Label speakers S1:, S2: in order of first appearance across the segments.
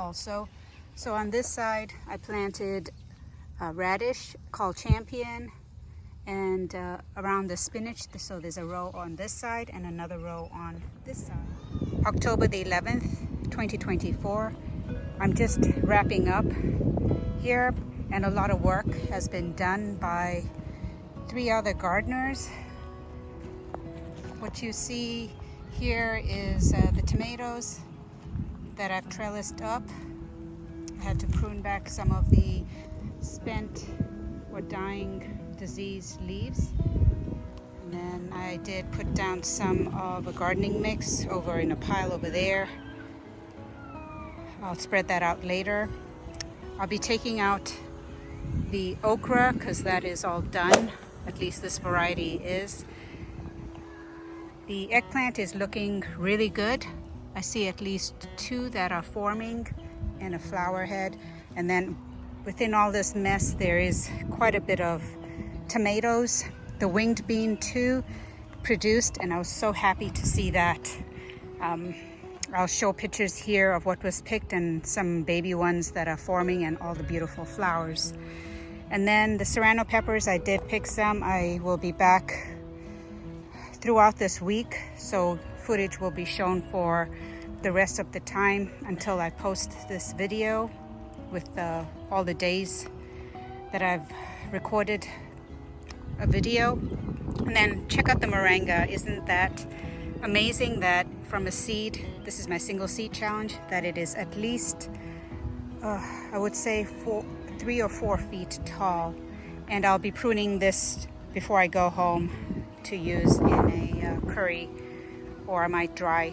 S1: also. So on this side, I planted a radish called Champion, and around the spinach, so there's a row on this side and another row on this side. October the 11th, 2024. I'm just wrapping up here, and a lot of work has been done by 3 other gardeners. What you see here is the tomatoes that I've trellised up. I had to prune back some of the spent or dying diseased leaves. And then I did put down some of a gardening mix over in a pile over there. I'll spread that out later. I'll be taking out the okra because that is all done. At least this variety is. The eggplant is looking really good. I see at least 2 that are forming and a flower head. And then within all this mess, there is quite a bit of tomatoes. The winged bean too produced, and I was so happy to see that. I'll show pictures here of what was picked and some baby ones that are forming and all the beautiful flowers. And then the serrano peppers, I did pick some. I will be back throughout this week, so footage will be shown for the rest of the time until I post this video with all the days that I've recorded a video. And then check out the moringa. Isn't that amazing that from a seed, this is my single seed challenge, that it is at least I would say 3 or 4 feet tall. And I'll be pruning this before I go home to use in a curry, or I might dry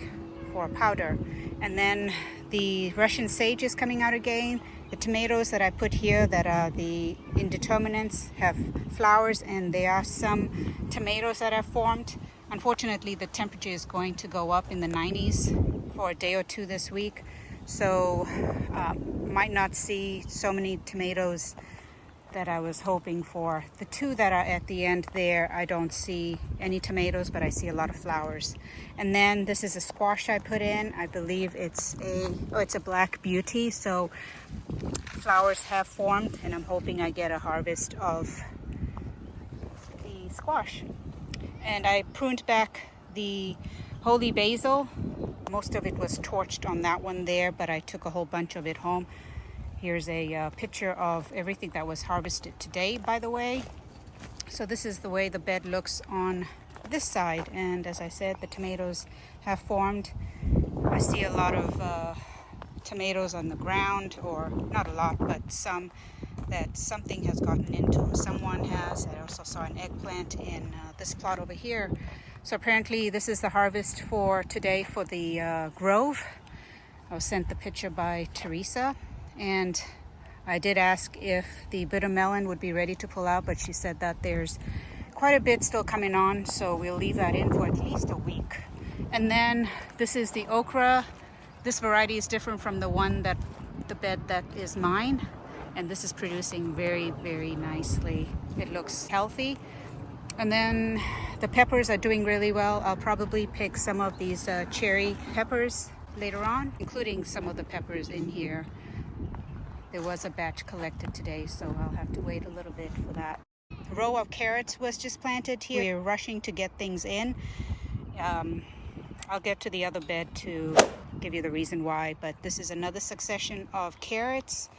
S1: for powder. And then the Russian sage is coming out again. The tomatoes that I put here that are the indeterminates have flowers, and there are some tomatoes that have formed. Unfortunately, the temperature is going to go up in the 90s for a day or 2 this week, so might not see so many tomatoes that I was hoping for. The 2 that are at the end there, I don't see any tomatoes, but I see a lot of flowers. And then this is a squash I put in. I believe it's a black beauty, so flowers have formed, and I'm hoping I get a harvest of the squash. And I pruned back the holy basil. Most of it was torched on that one there, but I took a whole bunch of it home. Here's a picture of everything that was harvested today, by the way. So this is the way the bed looks on this side. And as I said, the tomatoes have formed. I see a lot of tomatoes on the ground, or not a lot, but some that something has gotten into them. Someone has. I also saw an eggplant in this plot over here. So apparently this is the harvest for today for the grove. I was sent the picture by Teresa. And I did ask if the bitter melon would be ready to pull out, but she said that there's quite a bit still coming on, so we'll leave that in for at least a week. And then this is the okra. This variety is different from the bed that is mine, and this is producing very, very nicely. It looks healthy. And then the peppers are doing really well. I'll probably pick some of these cherry peppers later on, including some of the peppers in here. There was a batch collected today, so I'll have to wait a little bit for that. A row of carrots was just planted here. We're rushing to get things in. I'll get to the other bed to give you the reason why, but this is another succession of carrots.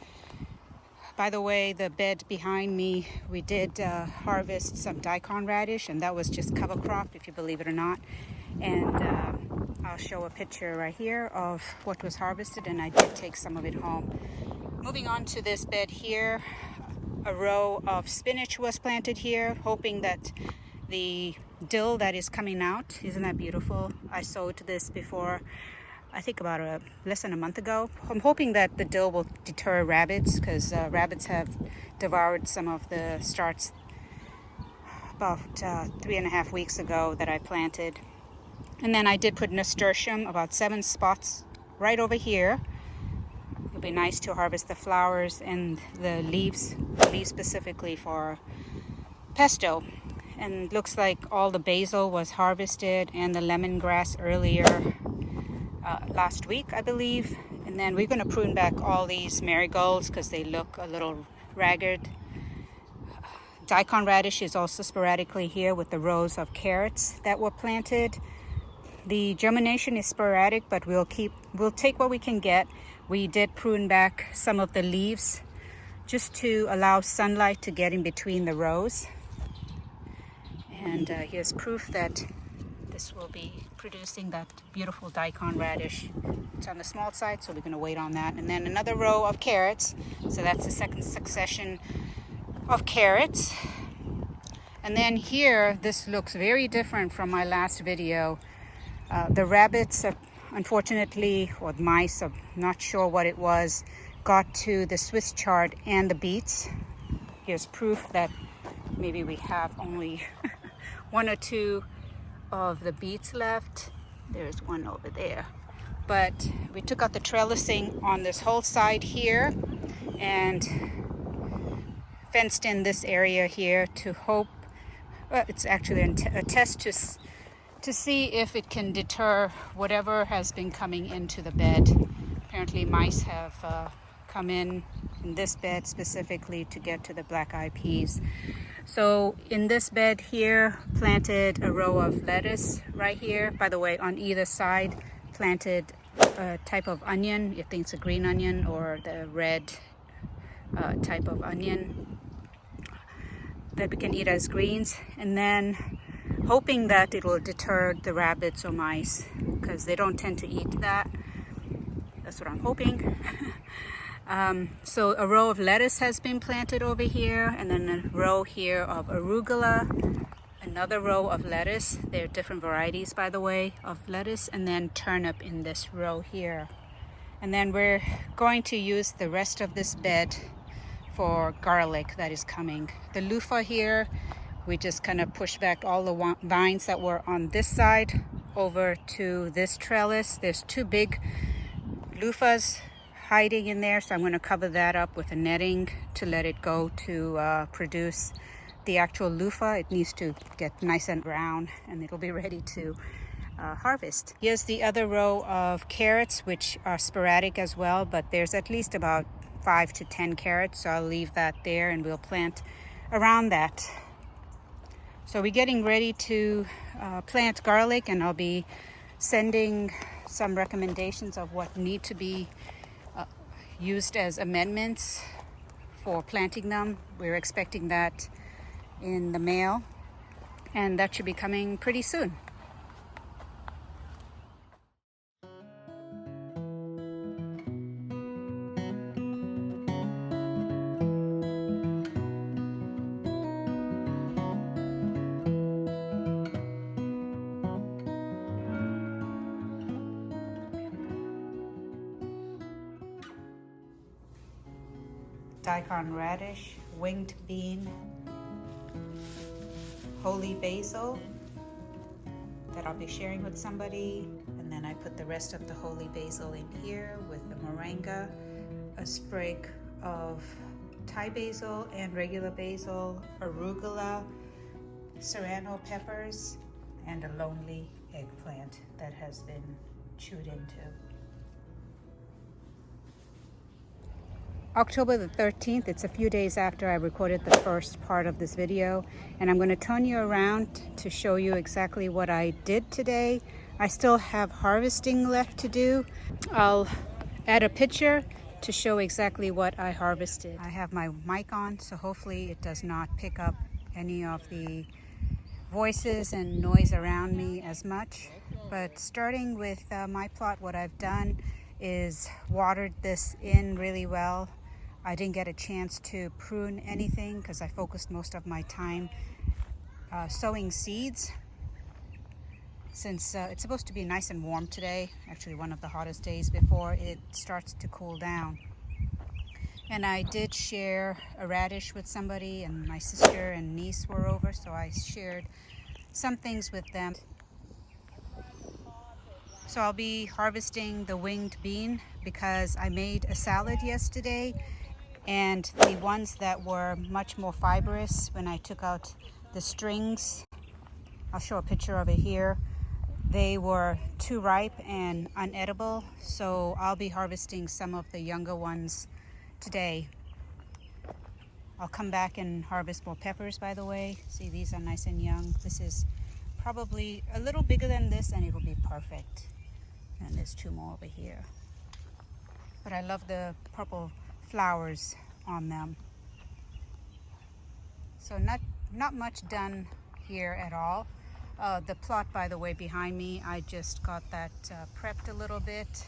S1: By the way, the bed behind me, we did harvest some daikon radish, and that was just cover crop, if you believe it or not. And I'll show a picture right here of what was harvested, and I did take some of it home. Moving on to this bed here, a row of spinach was planted here, hoping that the dill that is coming out, isn't that beautiful? I sowed this before, I think about less than a month ago. I'm hoping that the dill will deter rabbits, because rabbits have devoured some of the starts about 3.5 weeks ago that I planted. And then I did put nasturtium, about 7 spots right over here. It'll be nice to harvest the flowers and the leaves specifically for pesto. And looks like all the basil was harvested and the lemongrass earlier last week, I believe. And And then we're going to prune back all these marigolds because they look a little ragged. Daikon radish is also sporadically here with the rows of carrots that were planted. The germination is sporadic, but we'll take what we can get. We did prune back some of the leaves just to allow sunlight to get in between the rows. And here's proof that this will be producing that beautiful daikon radish. It's on the small side, so we're going to wait on that. And then another row of carrots. So that's the second succession of carrots. And then here, this looks very different from my last video. The rabbits, unfortunately, or mice, I'm not sure what it was, got to the Swiss chard and the beets. Here's proof that maybe we have only one or two of the beets left. There's one over there. But we took out the trellising on this whole side here and fenced in this area here to hope, well, it's actually a test to see if it can deter whatever has been coming into the bed. Apparently mice have come in this bed specifically to get to the black-eyed peas. So in this bed here, planted a row of lettuce right here. By the way, on either side, planted a type of onion. You think it's a green onion or the red type of onion that we can eat as greens. And then hoping that it will deter the rabbits or mice because they don't tend to eat that. That's what I'm hoping. So a row of lettuce has been planted over here, and then a row here of arugula, another row of lettuce. There are different varieties, by the way, of lettuce, and then turnip in this row here. And then we're going to use the rest of this bed for garlic that is coming. The loofah here, we just kind of push back all the vines that were on this side over to this trellis. There's two big loofahs hiding in there, so I'm going to cover that up with a netting to let it go to produce the actual loofah. It needs to get nice and brown and it'll be ready to harvest. Here's the other row of carrots, which are sporadic as well, but there's at least about 5 to 10 carrots, so I'll leave that there and we'll plant around that. So we're getting ready to plant garlic, and I'll be sending some recommendations of what need to be used as amendments for planting them. We're expecting that in the mail, and that should be coming pretty soon. Daikon radish, winged bean, holy basil that I'll be sharing with somebody, and then I put the rest of the holy basil in here with the moringa, a sprig of Thai basil and regular basil, arugula, serrano peppers, and a lonely eggplant that has been chewed into. October the 13th, it's a few days after I recorded the first part of this video, and I'm going to turn you around to show you exactly what I did today. I still have harvesting left to do. I'll add a picture to show exactly what I harvested. I have my mic on, so hopefully it does not pick up any of the voices and noise around me as much. But starting with my plot, what I've done is watered this in really well. I didn't get a chance to prune anything because I focused most of my time sowing seeds. Since it's supposed to be nice and warm today, actually one of the hottest days before it starts to cool down. And I did share a radish with somebody, and my sister and niece were over, so I shared some things with them. So I'll be harvesting the winged bean because I made a salad yesterday, and the ones that were much more fibrous, when I took out the strings, I'll show a picture of it here, they were too ripe and unedible, so I'll be harvesting some of the younger ones today. I'll come back and harvest more peppers, by the way. See, these are nice and young. This is probably a little bigger than this and it'll be perfect. And there's two more over here. But I love the purple flowers on them. So not much done here at all. The plot, by the way, behind me, I just got that prepped a little bit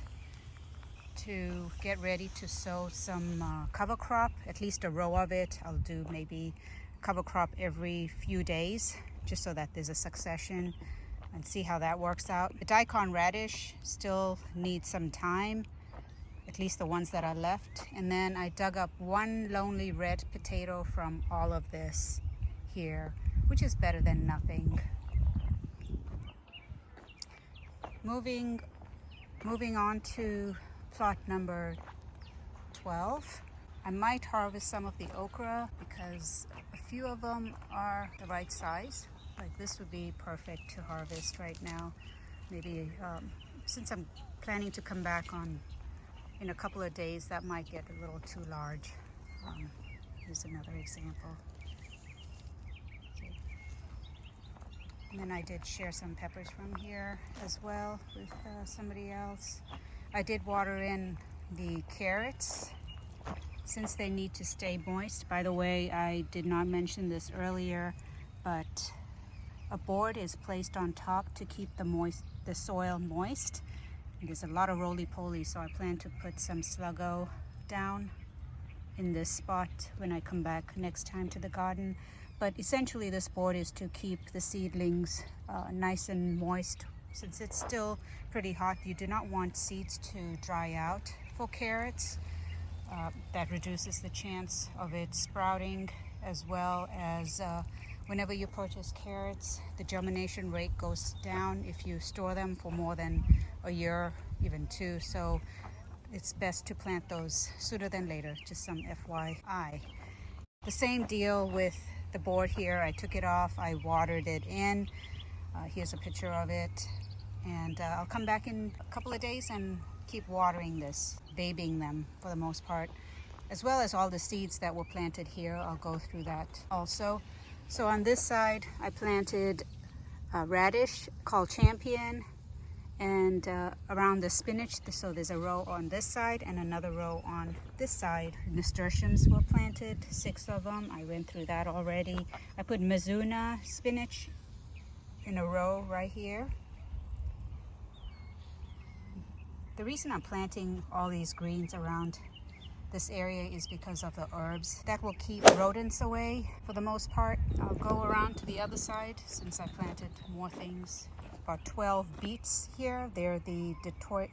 S1: to get ready to sow some cover crop, at least a row of it. I'll do maybe cover crop every few days, just so that there's a succession, and see how that works out. The daikon radish still needs some time, at least the ones that are left. And then I dug up one lonely red potato from all of this here, which is better than nothing. Moving on to plot number 12. I might harvest some of the okra because a few of them are the right size. Like this would be perfect to harvest right now. Maybe since I'm planning to come back in a couple of days, that might get a little too large. Here's another example. And then I did share some peppers from here as well with somebody else. I did water in the carrots since they need to stay moist. By the way, I did not mention this earlier, but a board is placed on top to keep the soil moist. And there's a lot of roly-poly, so I plan to put some Sluggo down in this spot when I come back next time to the garden. But essentially this board is to keep the seedlings nice and moist. Since it's still pretty hot, you do not want seeds to dry out for carrots. That reduces the chance of it sprouting, as well as whenever you purchase carrots, the germination rate goes down if you store them for more than a year, even two. So it's best to plant those sooner than later, just some FYI. The same deal with the board here. I took it off, I watered it in. Here's a picture of it. And I'll come back in a couple of days and keep watering this, babying them for the most part, as well as all the seeds that were planted here. I'll go through that also. So on this side, I planted a radish called Champion, and around the spinach, so there's a row on this side and another row on this side. Nasturtiums were planted, 6 of them. I went through that already. I put Mizuna spinach in a row right here. The reason I'm planting all these greens around this area is because of the herbs. That will keep rodents away for the most part. I'll go around to the other side since I planted more things. About 12 beets here. They're the Detroit,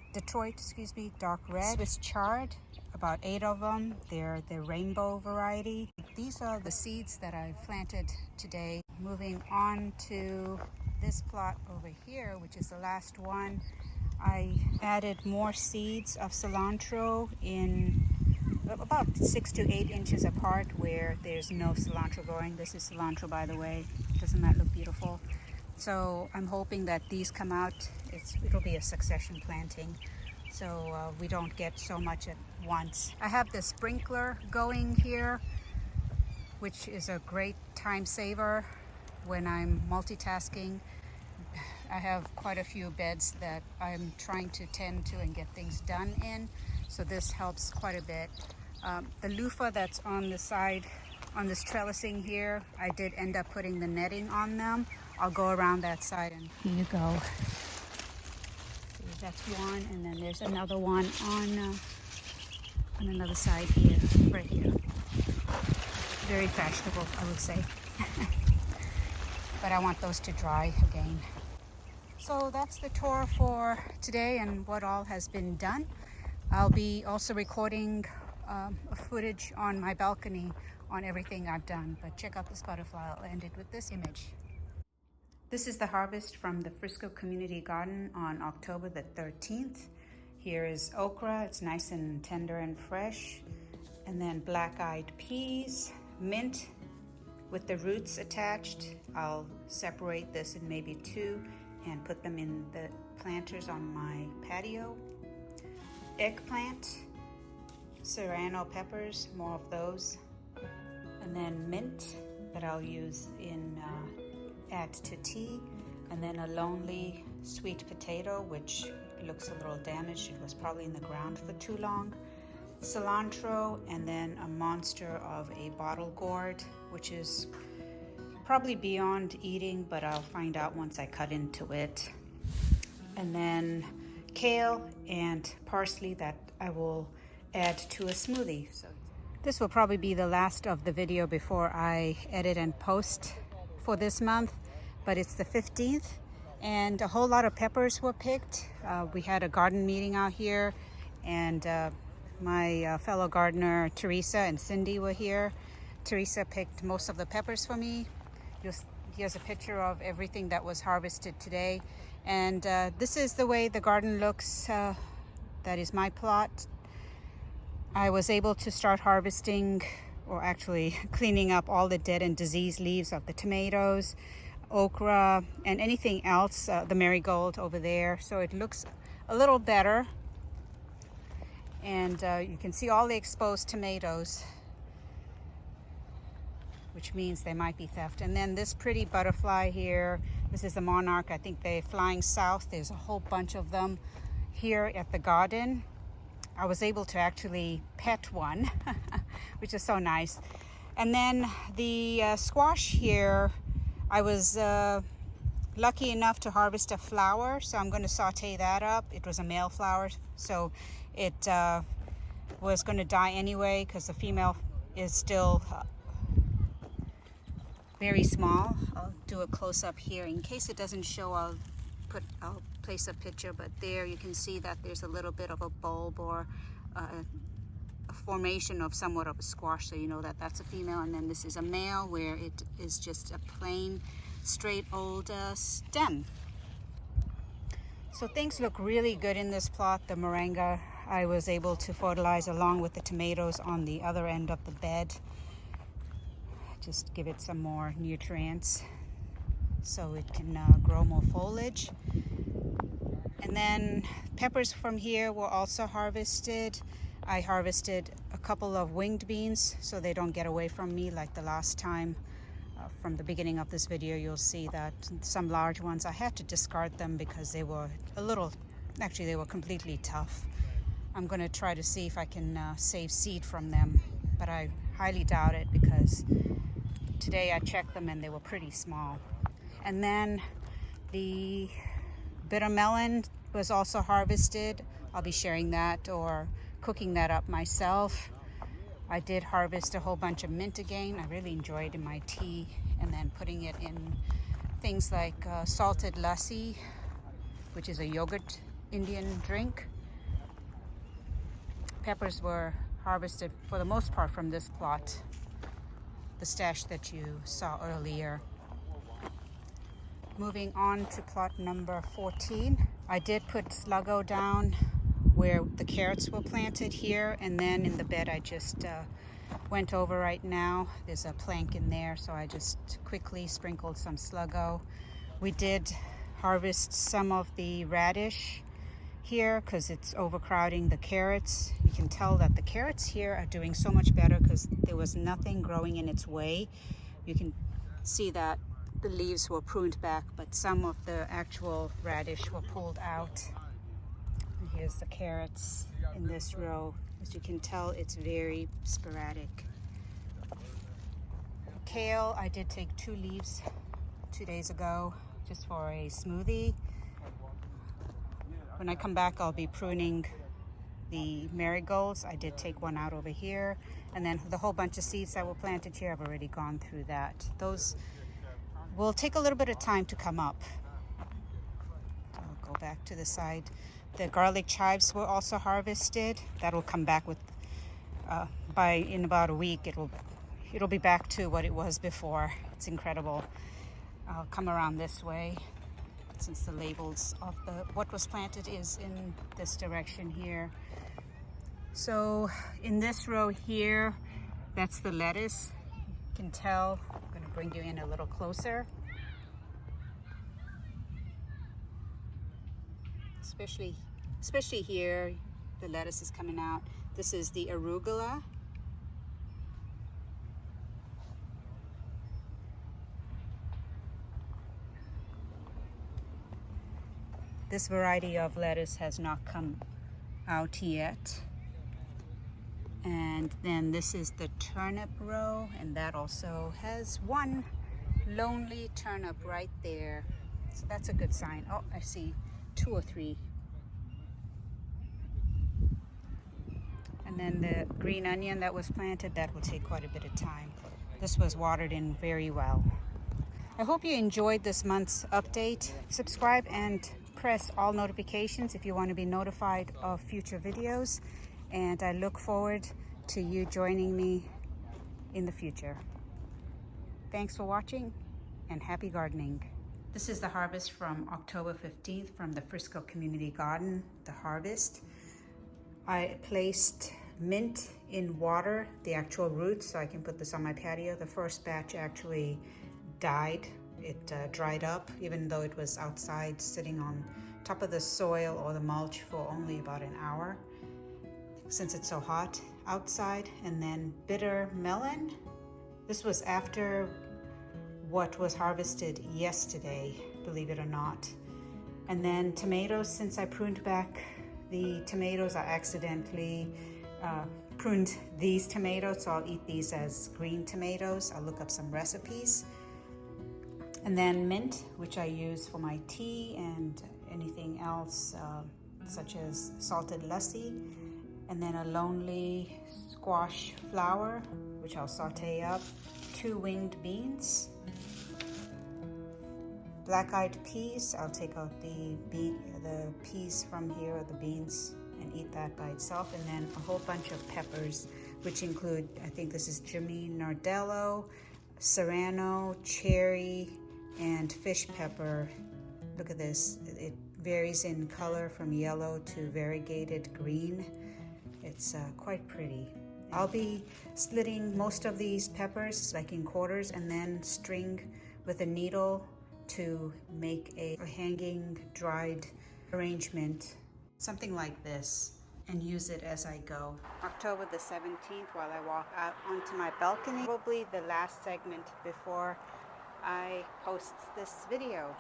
S1: dark red. Swiss chard, about 8 of them. They're the rainbow variety. These are the seeds that I've planted today. Moving on to this plot over here, which is the last one. I added more seeds of cilantro in about 6 to 8 inches apart where there's no cilantro growing. This is cilantro, by the way. Doesn't that look beautiful? So I'm hoping that these come out. It'll be a succession planting, so we don't get so much at once. I have the sprinkler going here, which is a great time saver when I'm multitasking. I have quite a few beds that I'm trying to tend to and get things done in, so this helps quite a bit. The loofah that's on the side, on this trellising here, I did end up putting the netting on them. I'll go around that side and here you go. That's one, and then there's another one on another side here, right here. Very fashionable, I would say. But I want those to dry again. So that's the tour for today and what all has been done. I'll be also recording footage on my balcony on everything I've done, but check out this butterfly. I'll end it with this image. This is the harvest from the Frisco Community Garden on October the 13th. Here is okra, it's nice and tender and fresh. And then black-eyed peas, mint with the roots attached. I'll separate this in maybe 2 and put them in the planters on my patio. Eggplant, serrano peppers, more of those, and then mint that I'll use in add to tea, and then a lonely sweet potato which looks a little damaged. It was probably in the ground for too long. Cilantro, and then a monster of a bottle gourd, which is probably beyond eating, but I'll find out once I cut into it. And then kale and parsley that I will add to a smoothie. So this will probably be the last of the video before I edit and post for this month, but it's the 15th and a whole lot of peppers were picked. We had a garden meeting out here, and my fellow gardener Teresa and Cindy were here. Teresa picked most of the peppers for me. Here's a picture of everything that was harvested today, and this is the way the garden looks. That is my plot. I was able to start harvesting, or actually cleaning up, all the dead and diseased leaves of the tomatoes, okra, and anything else, the marigold over there. So it looks a little better. And you can see all the exposed tomatoes, which means they might be theft. And then this pretty butterfly here, this is the monarch. I think they're flying south. There's a whole bunch of them here at the garden. I was able to actually pet one, which is so nice. And then the squash here, I was lucky enough to harvest a flower, so I'm going to saute that up. It was a male flower, so it was going to die anyway because the female is still very small. I'll do a close-up here. In case it doesn't show, I'll place a picture, but there you can see that there's a little bit of a bulb, or a formation of somewhat of a squash, so you know that that's a female. And then this is a male, where it is just a plain straight old stem. So things look really good in this plot. The moringa I was able to fertilize along with the tomatoes on the other end of the bed. Just give it some more nutrients so it can grow more foliage. And then peppers from here were also harvested. I harvested a couple of winged beans so they don't get away from me like the last time. From the beginning of this video, you'll see that some large ones, I had to discard them because they were they were completely tough. I'm going to try to see if I can save seed from them, but I highly doubt it because today I checked them and they were pretty small. And then the bitter melon was also harvested. I'll be sharing that or cooking that up myself. I did harvest a whole bunch of mint again. I really enjoyed in my tea, and then putting it in things like salted lassi, which is a yogurt Indian drink. Peppers were harvested for the most part from this plot, the stash that you saw earlier. Moving on to plot number 14. I did put sluggo down where the carrots were planted here, and then in the bed I just went over right now. There's a plank in there, so I just quickly sprinkled some sluggo. We did harvest some of the radish here because it's overcrowding the carrots. You can tell that the carrots here are doing so much better because there was nothing growing in its way. You can see that the leaves were pruned back, but some of the actual radish were pulled out. And here's the carrots in this row. As you can tell, it's very sporadic. Kale, I did take 2 leaves 2 days ago just for a smoothie. When I come back, I'll be pruning the marigolds. I did take one out over here, and then the whole bunch of seeds that were planted here, I've already gone through that. Those will take a little bit of time to come up. I'll go back to the side. The garlic chives were also harvested. That'll come back with in about a week. It'll be back to what it was before. It's incredible. I'll come around this way since the labels of what was planted is in this direction here. So in this row here, that's the lettuce. You can tell. I'm going to bring you in a little closer. especially here, the lettuce is coming out. This is the arugula. This variety of lettuce has not come out yet. And then this is the turnip row, and that also has one lonely turnip right there. So that's a good sign. Oh, I see 2 or 3. And then the green onion that was planted, that will take quite a bit of time. This was watered in very well. I hope you enjoyed this month's update. Subscribe and press all notifications if you want to be notified of future videos. And I look forward to you joining me in the future. Thanks for watching and happy gardening. This is the harvest from October 15th from the Frisco Community Garden, the harvest. I placed mint in water, the actual roots, so I can put this on my patio. The first batch actually died. It dried up, even though it was outside sitting on top of the soil or the mulch for only about an hour, since it's so hot outside. And then bitter melon. This was after what was harvested yesterday, believe it or not. And then tomatoes, since I pruned back the tomatoes, I accidentally pruned these tomatoes, so I'll eat these as green tomatoes. I'll look up some recipes. And then mint, which I use for my tea and anything else, such as salted lassi. And then a lonely squash flower, which I'll saute up. 2 winged beans. Black-eyed peas, I'll take out the peas from here, or the beans, and eat that by itself. And then a whole bunch of peppers, which include, I think this is Jimmy Nardello, serrano, cherry, and fish pepper. Look at this. It varies in color from yellow to variegated green. It's quite pretty. I'll be slitting most of these peppers like in quarters, and then string with a needle to make a hanging dried arrangement, something like this, and use it as I go. October the 17th, while I walk out onto my balcony, probably the last segment before I post this video.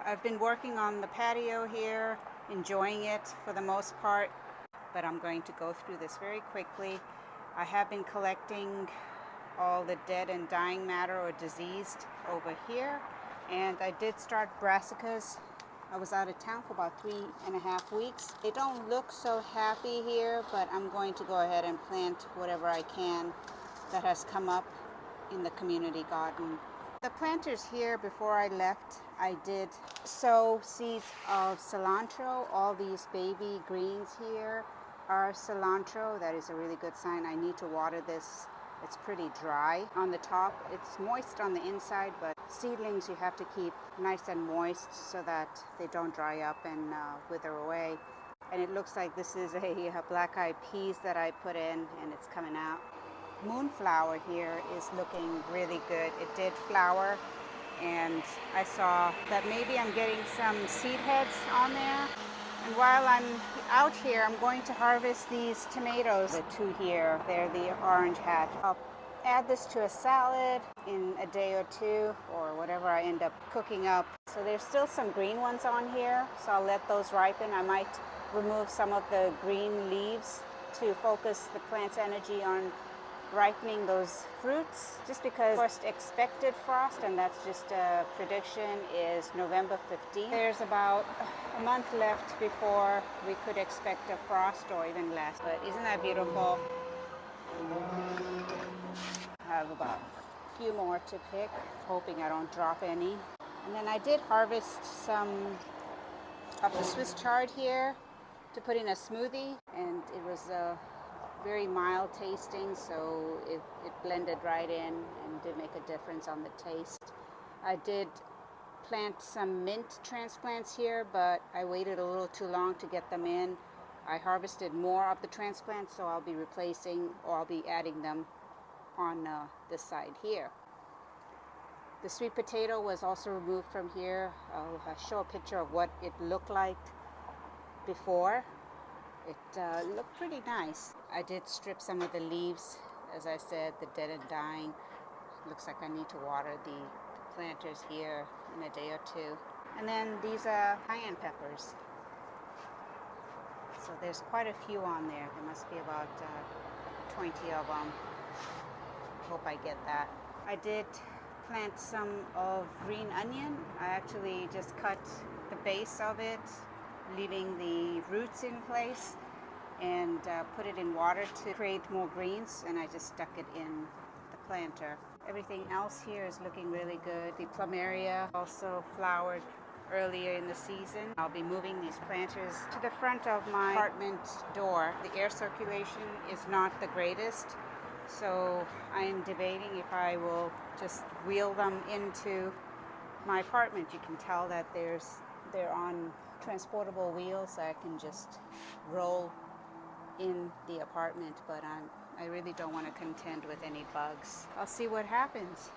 S1: I've been working on the patio here, enjoying it for the most part, but I'm going to go through this very quickly. I have been collecting all the dead and dying matter or diseased over here. And I did start brassicas. I was out of town for about 3.5 weeks. They don't look so happy here, but I'm going to go ahead and plant whatever I can that has come up in the community garden. The planters here, before I left, I did sow seeds of cilantro. All these baby greens here are cilantro. That is a really good sign. I need to water this. It's pretty dry on the top. It's moist on the inside, but seedlings you have to keep nice and moist so that they don't dry up and wither away. And it looks like this is a black-eyed peas that I put in, and it's coming out. Moonflower here is looking really good. It did flower, and I saw that maybe I'm getting some seed heads on there. And while I'm out here, I'm going to harvest these tomatoes. The 2 here, they're the orange hat. I'll add this to a salad in a day or 2, or whatever I end up cooking up. So there's still some green ones on here, so I'll let those ripen. I might remove some of the green leaves to focus the plant's energy on ripening those fruits, just because first expected frost, and that's just a prediction, is November 15th. There's about a month left before we could expect a frost, or even less. But isn't that beautiful? I have about a few more to pick, hoping I don't drop any. And then I did harvest some of the Swiss chard here to put in a smoothie, and it was very mild tasting, so it blended right in and did make a difference on the taste. I did plant some mint transplants here, but I waited a little too long to get them in. I harvested more of the transplants, so I'll be replacing, or I'll be adding them on this side here. The sweet potato was also removed from here. I'll show a picture of what it looked like before. It looked pretty nice. I did strip some of the leaves, as I said, the dead and dying. Looks like I need to water the planters here in a day or two. And then these are cayenne peppers. So there's quite a few on there. There must be about 20 of them. Hope I get that. I did plant some of green onion. I actually just cut the base of it, leaving the roots in place, and put it in water to create more greens, and I just stuck it in the planter. Everything else here is looking really good. The plumeria also flowered earlier in the season. I'll be moving these planters to the front of my apartment door. The air circulation is not the greatest, so I am debating if I will just wheel them into my apartment. You can tell that they're on transportable wheels, so I can just roll in the apartment, but I really don't want to contend with any bugs. I'll see what happens.